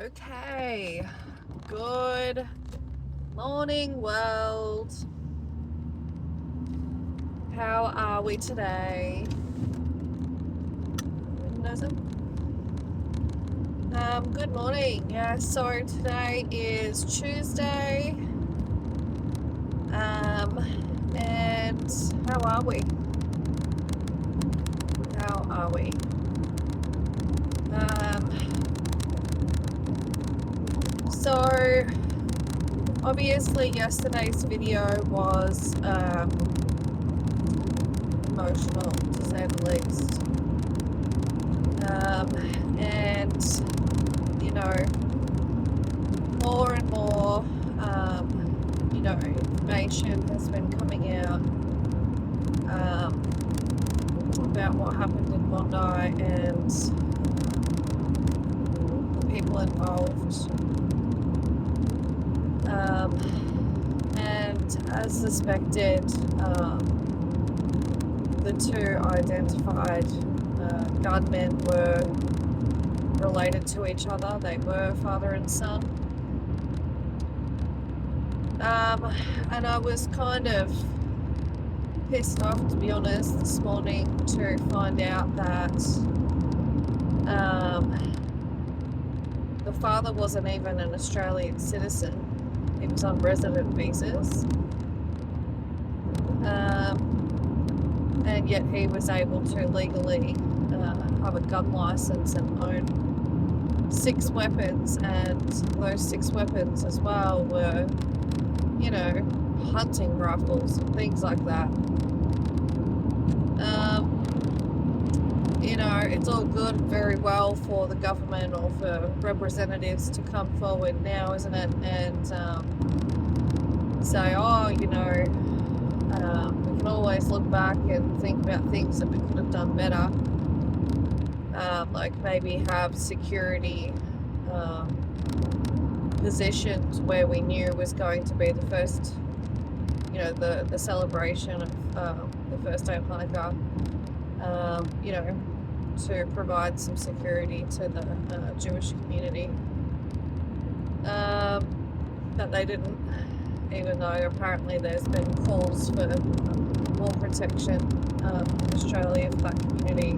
Okay, good morning, world. How are we today? Windows up. Good morning. Yeah, so today is Tuesday. And how are we? How are we? So obviously yesterday's video was emotional, to say the least. And you know, more and more information has been coming out about what happened in Bondi and the people involved. And as suspected, the two identified gunmen were related to each other. They were father and son. And I was kind of pissed off, to be honest, this morning to find out that the father wasn't even an Australian citizen. He was on resident visas. And yet he was able to legally have a gun license and own 6 weapons, and those 6 weapons as well were, hunting rifles and things like that. It's all good, very well for the government or for representatives to come forward now, isn't it, and say, we can always look back and think about things that we could have done better, like maybe have security positions where we knew was going to be the first, the celebration of the first day of Hanukkah, to provide some security to the Jewish community. But they didn't, even though apparently there's been calls for more protection in Australia for that community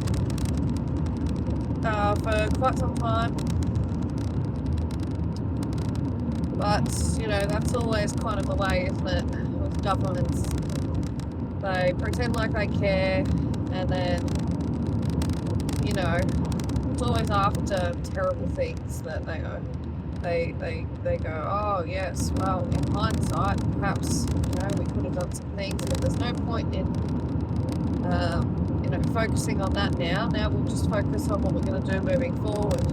for quite some time. But, that's always kind of the way, isn't it, with governments. They pretend like they care, and then, it's always after terrible things that they go, oh yes, well, in hindsight, perhaps, we could have done some things, but there's no point in, focusing on that now. Now we'll just focus on what we're going to do moving forward,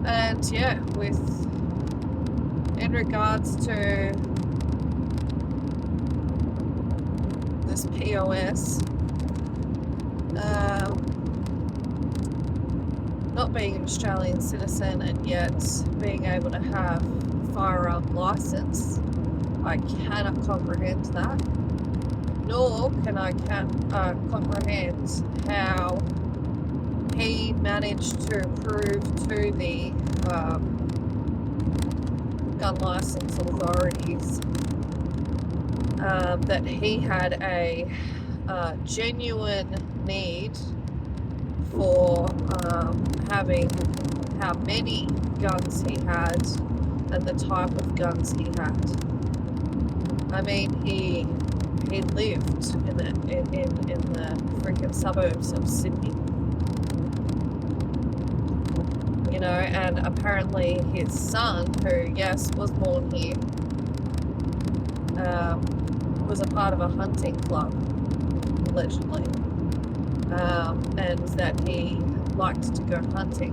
and yeah, in regards to this POS, not being an Australian citizen and yet being able to have a firearm license, I cannot comprehend that, nor can I comprehend how he managed to prove to the gun license authorities that he had a genuine need for having how many guns he had and the type of guns he had. I mean, he lived in the freaking suburbs of Sydney, and apparently his son, who, yes, was born here, was a part of a hunting club, allegedly, and that he liked to go hunting.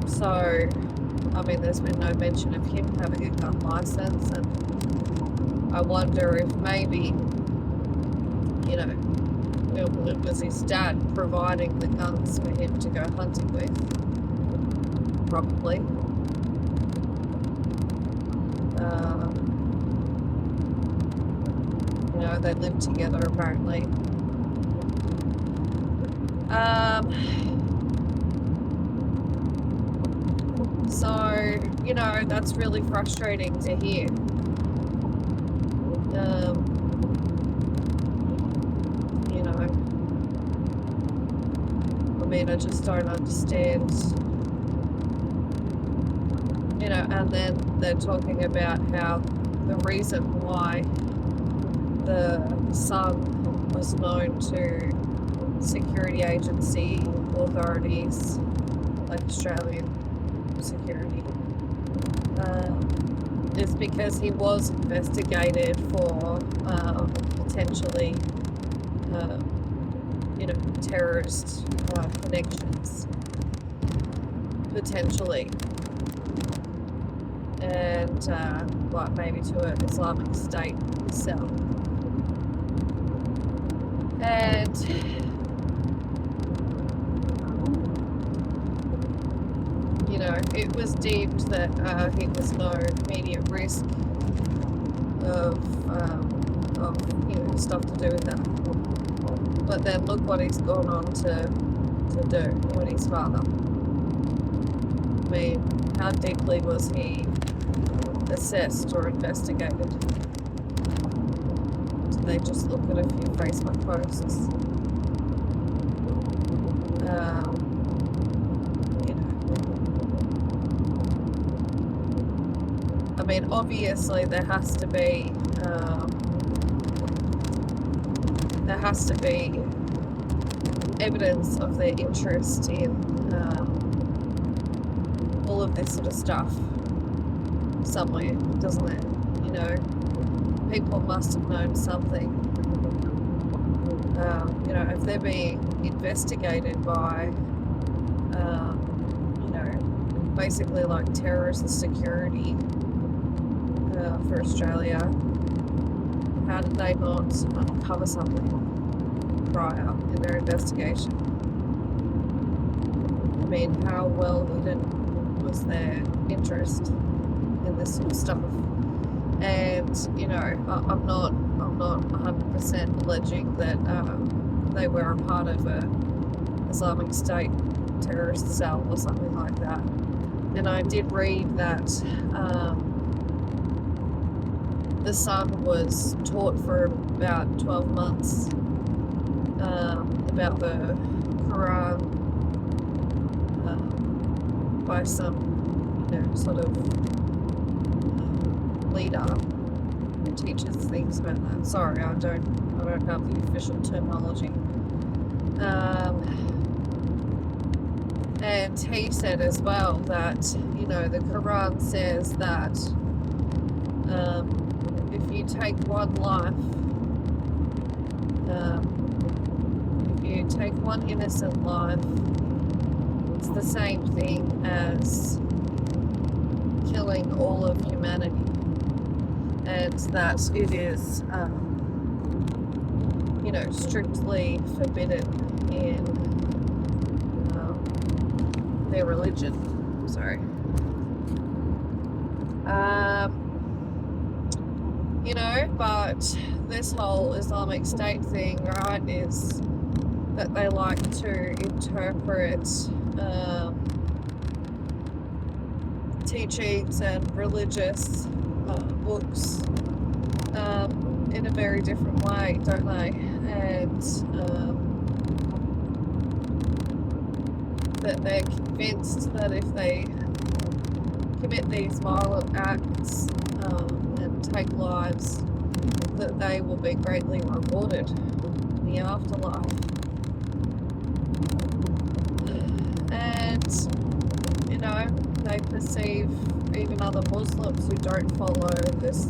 So, I mean, there's been no mention of him having a gun license, and I wonder if maybe, it was his dad providing the guns for him to go hunting with. Probably. They lived together apparently. So, you know, that's really frustrating to hear. You know, I mean, I just don't understand. You know, and then they're talking about how the reason why the son was known to security agency authorities, like Australian security, is because he was investigated for potentially, you know, terrorist connections, potentially, and like maybe to an Islamic State cell. And you know, it was deemed that he was no immediate risk of you know, stuff to do with that. But then look what he's gone on to do with his father. I mean, how deeply was he assessed or investigated? Did they just look at a few Facebook posts? You know, I mean, obviously there has to be evidence of their interest in all of this sort of stuff somewhere, doesn't it? You know, people must have known something. You know, if they're being investigated by, you know, basically like terrorist security for Australia, how did they not uncover something prior in their investigation? I mean, how well hidden was their interest in this sort of stuff? And you know, I'm not 100% alleging that they were a part of a Islamic State terrorist cell or something like that. And I did read that the son was taught for about 12 months about the Quran by some, you know, sort of leader who teaches things about that. Sorry, I don't have the official terminology. And he said as well that, you know, the Quran says that if you take one life, if you take one innocent life, it's the same thing as killing all of humanity, and that it is, you know, strictly forbidden in their religion. Sorry. You know, but this whole Islamic State thing, right, is that they like to interpret teachings and religious books in a very different way, don't they? And that they're convinced that if they commit these violent acts and take lives, that they will be greatly rewarded in the afterlife. And, you know, they perceive even other Muslims who don't follow this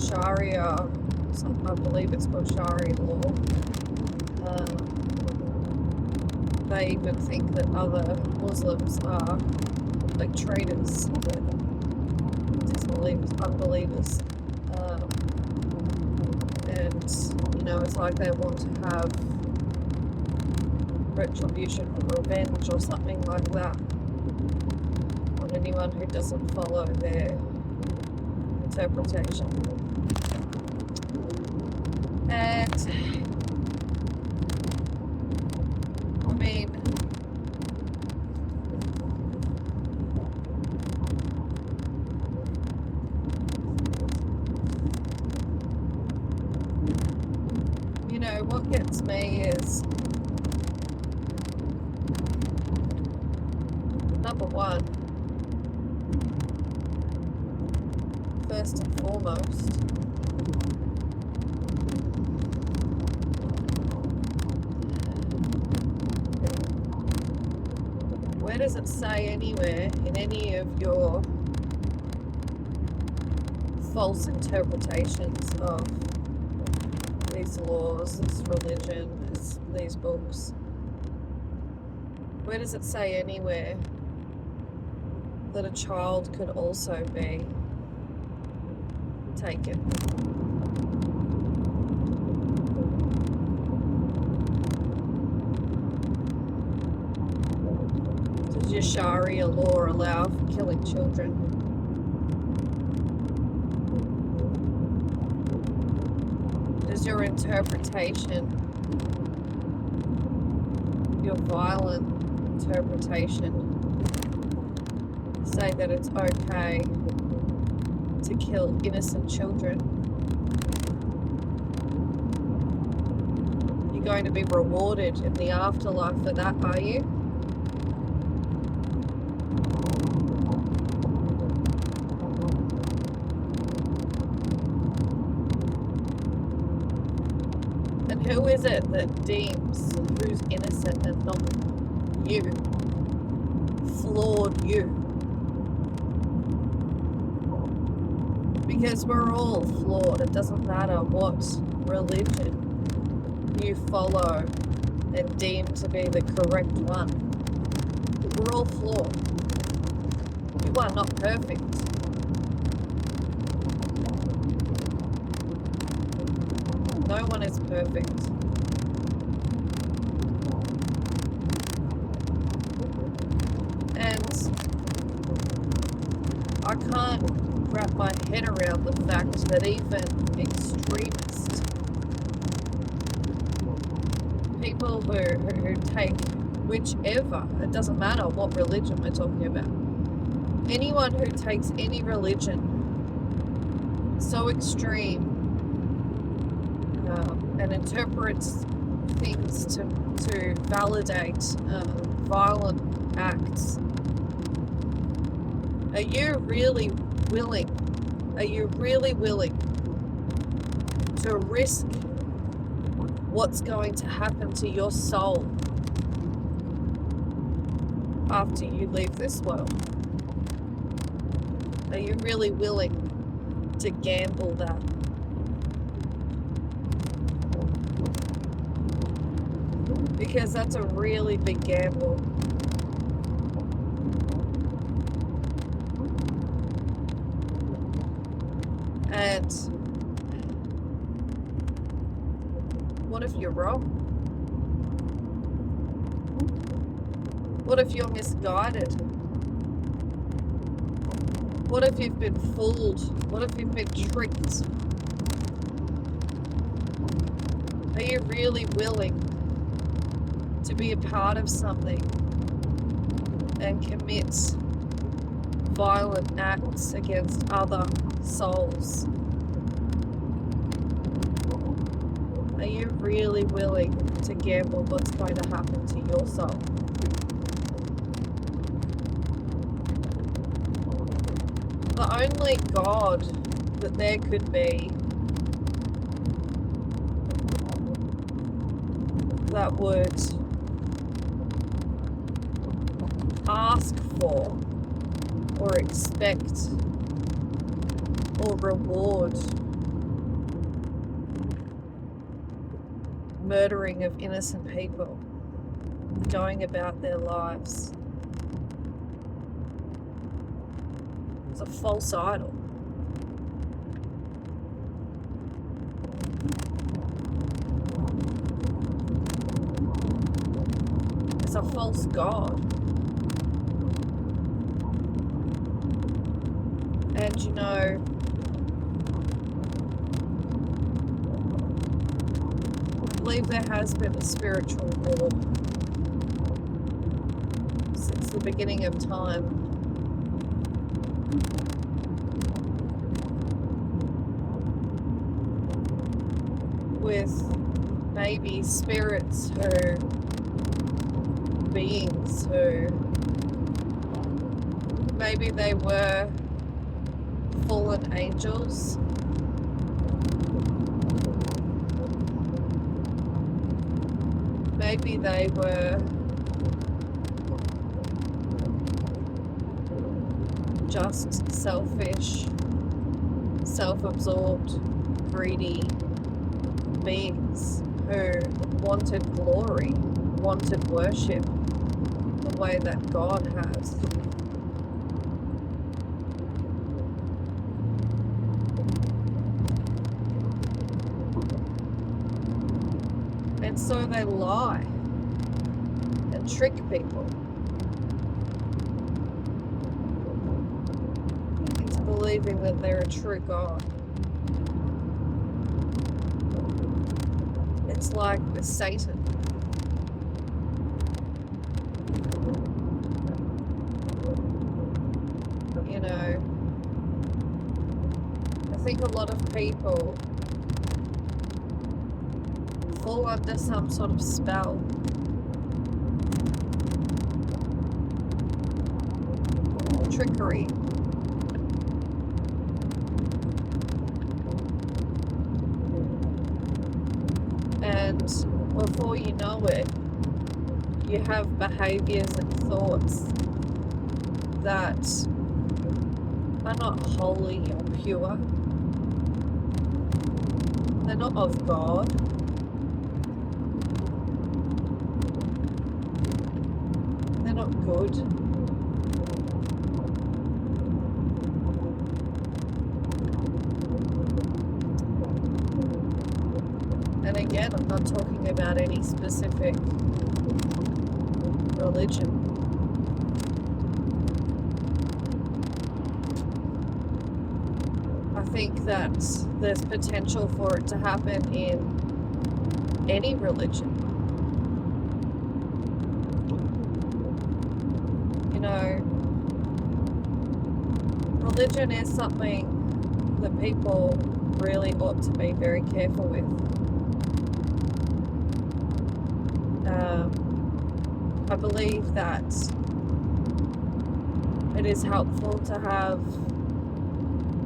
Sharia, I believe it's called Sharia law, they even think that other Muslims are like traitors, disbelievers, unbelievers, and you know, it's like they want to have retribution or revenge or something like that on anyone who doesn't follow their interpretation. And know, what gets me is, number one, first and foremost, where does it say anywhere in any of your false interpretations of these laws, this religion, these books? Where does it say anywhere that a child could also be taken? Does your Sharia law allow for killing children? Does your interpretation, your violent interpretation, say that it's okay to kill innocent children? You're going to be rewarded in the afterlife for that, are you? And who is it that deems who's innocent and not you? Flawed you. Because we're all flawed. It doesn't matter what religion you follow and deem to be the correct one. We're all flawed. You are not perfect. No one is perfect. And I can't wrap my head around the fact that even extremists, people who take whichever, it doesn't matter what religion we're talking about, anyone who takes any religion so extreme and interprets things to validate violent acts, are you really willing to risk what's going to happen to your soul after you leave this world? Are you really willing to gamble that? Because that's a really big gamble. And what if you're wrong? What if you're misguided? What if you've been fooled? What if you've been tricked? Are you really willing to be a part of something and commit violent acts against other souls? Are you really willing to gamble what's going to happen to your soul? The only God that there could be that would ask for or expect or reward murdering of innocent people going about their lives is a false idol. It's a false god. And you know, I believe there has been a spiritual war since the beginning of time. With maybe spirits who, beings who, maybe they were fallen angels. Maybe they were just selfish, self-absorbed, greedy beings who wanted glory, wanted worship the way that God has. And so they lie and trick people into believing that they're a true God. It's like with Satan. You know, I think a lot of people fall under some sort of spell. Trickery. And before you know it, you have behaviors and thoughts that are not holy or pure. They're not of God. They're not good. And again, I'm not talking about any specific religion. I think that there's potential for it to happen in any religion. You know, religion is something that people really ought to be very careful with. I believe that it is helpful to have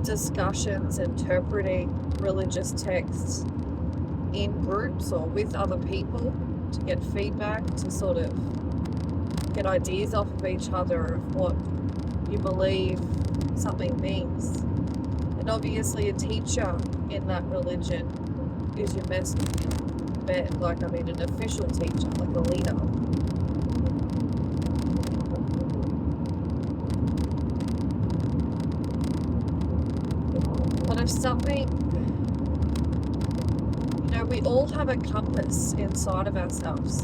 discussions interpreting religious texts in groups or with other people to get feedback, to sort of get ideas off of each other of what you believe something means. And obviously a teacher in that religion is your best bet, like an official teacher, like a leader. But if something, you know, we all have a compass inside of ourselves.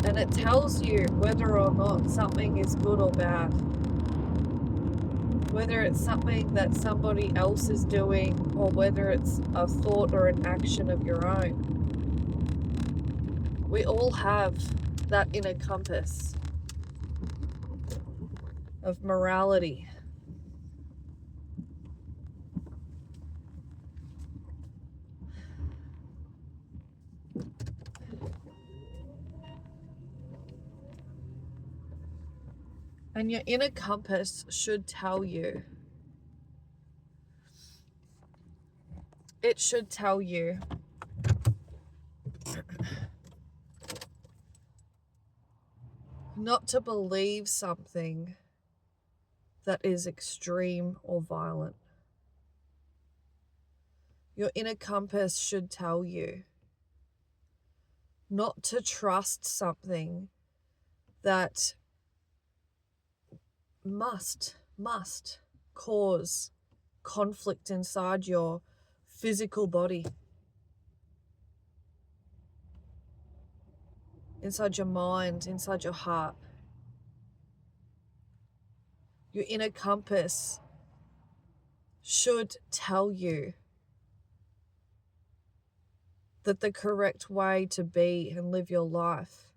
And it tells you whether or not something is good or bad. Whether it's something that somebody else is doing or whether it's a thought or an action of your own. We all have that inner compass of morality. And your inner compass should tell you. It should tell you not to believe something that is extreme or violent. Your inner compass should tell you not to trust something that must cause conflict inside your physical body, inside your mind, inside your heart. Your inner compass should tell you that the correct way to be and live your life,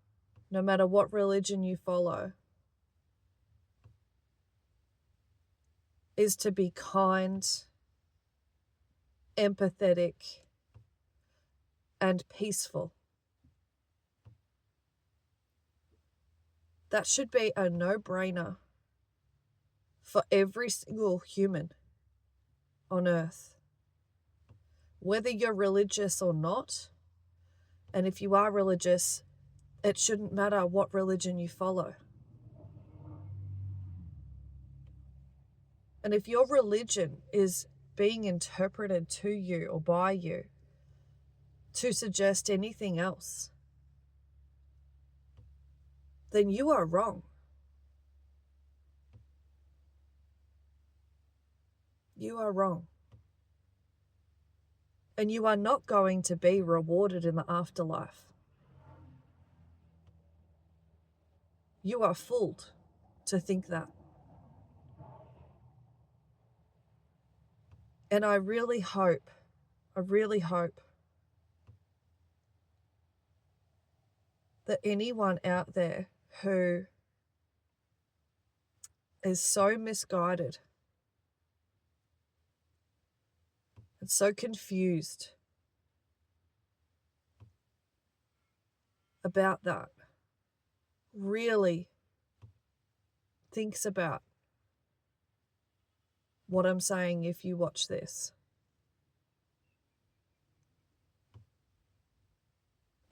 no matter what religion you follow, is to be kind, empathetic, and peaceful. That should be a no-brainer for every single human on earth, whether you're religious or not. And if you are religious, it shouldn't matter what religion you follow. And if your religion is being interpreted to you or by you to suggest anything else, then you are wrong. You are wrong. And you are not going to be rewarded in the afterlife. You are fooled to think that. And I really hope that anyone out there who is so misguided and so confused about that really thinks about what I'm saying if you watch this.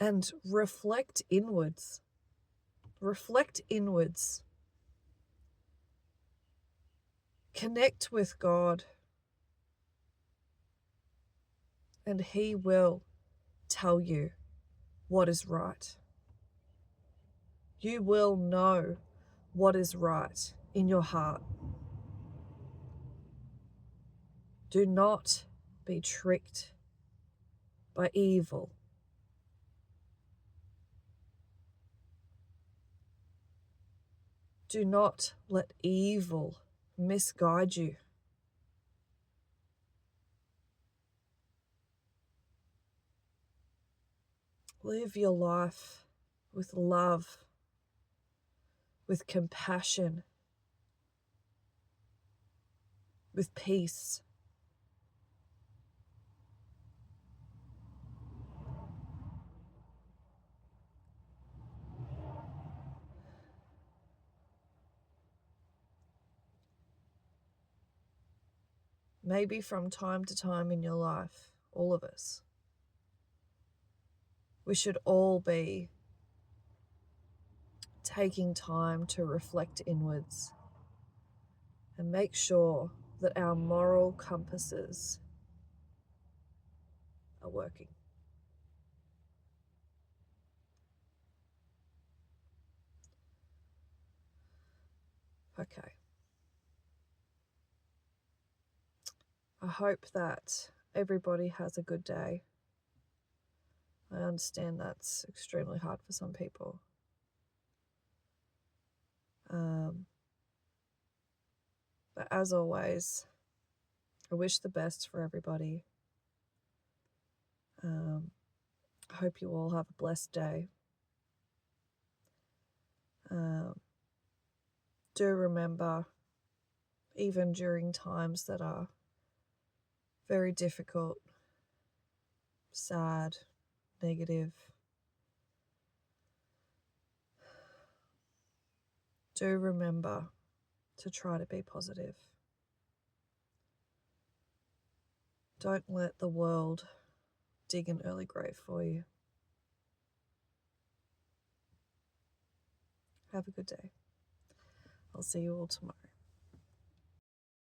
And reflect inwards. Reflect inwards. Connect with God. And He will tell you what is right. You will know what is right in your heart. Do not be tricked by evil. Do not let evil misguide you. Live your life with love, with compassion, with peace. Maybe from time to time in your life, all of us, we should all be taking time to reflect inwards and make sure that our moral compasses are working. Okay. I hope that everybody has a good day. I understand that's extremely hard for some people. But as always, I wish the best for everybody. I hope you all have a blessed day. Do remember, even during times that are very difficult, sad, negative, do remember to try to be positive. Don't let the world dig an early grave for you. Have a good day. I'll see you all tomorrow.